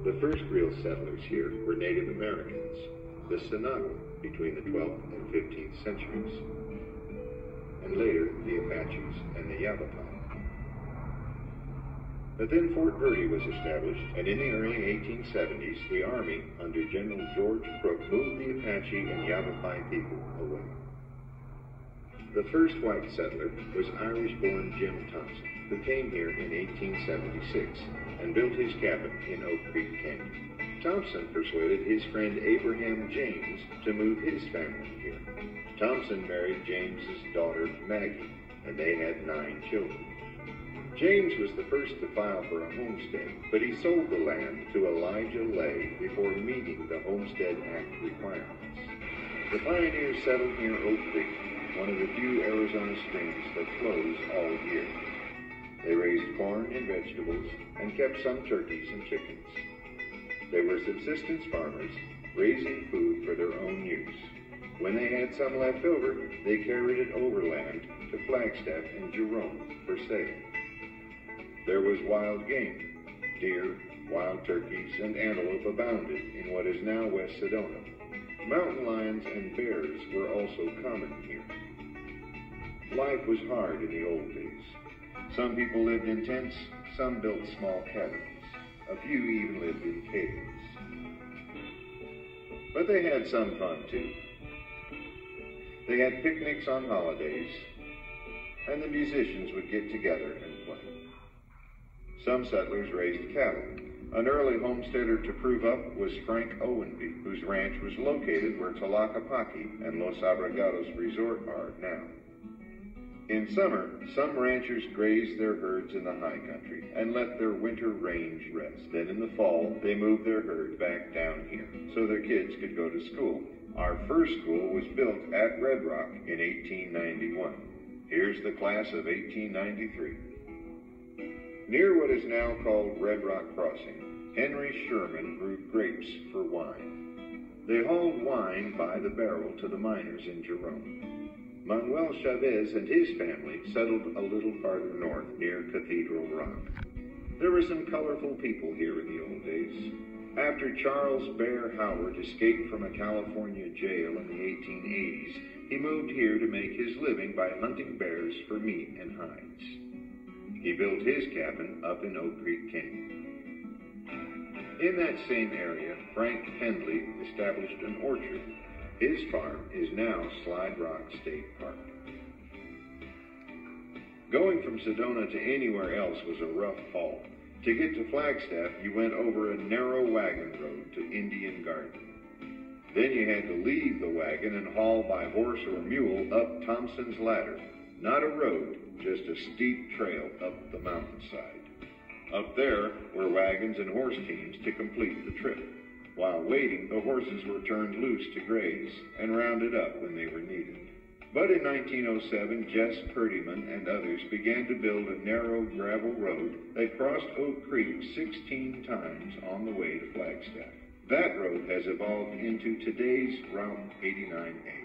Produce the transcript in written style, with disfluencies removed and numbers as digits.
The first real settlers here were Native Americans, the Sedona between the 12th and 15th centuries, and later the Apaches and the Yavapai. But then Fort Verde was established, and in the early 1870s, the Army, under General George Crook, moved the Apache and Yavapai people away. The first white settler was Irish-born Jim Thompson, who came here in 1876 and built his cabin in Oak Creek Canyon. Thompson persuaded his friend Abraham James to move his family here. Thompson married James's daughter Maggie, and they had 9 children. James was the first to file for a homestead, but he sold the land to Elijah Lay before meeting the Homestead Act requirements. The pioneers settled near Oak Creek, one of the few Arizona streams that flows all year. They raised corn and vegetables and kept some turkeys and chickens. They were subsistence farmers, raising food for their own use. When they had some left over, they carried it overland to Flagstaff and Jerome for sale. There was wild game. Deer, wild turkeys, and antelope abounded in what is now West Sedona. Mountain lions and bears were also common here. Life was hard in the old days. Some people lived in tents, some built small cabins. A few even lived in caves. But they had some fun too. They had picnics on holidays, and the musicians would get together and play. Some settlers raised cattle. An early homesteader to prove up was Frank Owenby, whose ranch was located where Tlaquepaque and Los Abregados Resort are now. In summer, some ranchers grazed their herds in the high country and let their winter range rest. Then in the fall, they moved their herd back down here so their kids could go to school. Our first school was built at Red Rock in 1891. Here's the class of 1893. Near what is now called Red Rock Crossing, Henry Sherman grew grapes for wine. They hauled wine by the barrel to the miners in Jerome. Manuel Chavez and his family settled a little farther north near Cathedral Rock. There were some colorful people here in the old days. After Charles Bear Howard escaped from a California jail in the 1880s, he moved here to make his living by hunting bears for meat and hides. He built his cabin up in Oak Creek Canyon. In that same area, Frank Pendley established an orchard. His farm is now Slide Rock State Park. Going from Sedona to anywhere else was a rough haul. To get to Flagstaff, you went over a narrow wagon road to Indian Garden. Then you had to leave the wagon and haul by horse or mule up Thompson's Ladder. Not a road, just a steep trail up the mountainside. Up there were wagons and horse teams to complete the trip. While waiting, the horses were turned loose to graze and rounded up when they were needed. But in 1907, Jess Purdyman and others began to build a narrow gravel road that crossed Oak Creek 16 times on the way to Flagstaff. That road has evolved into today's Route 89A.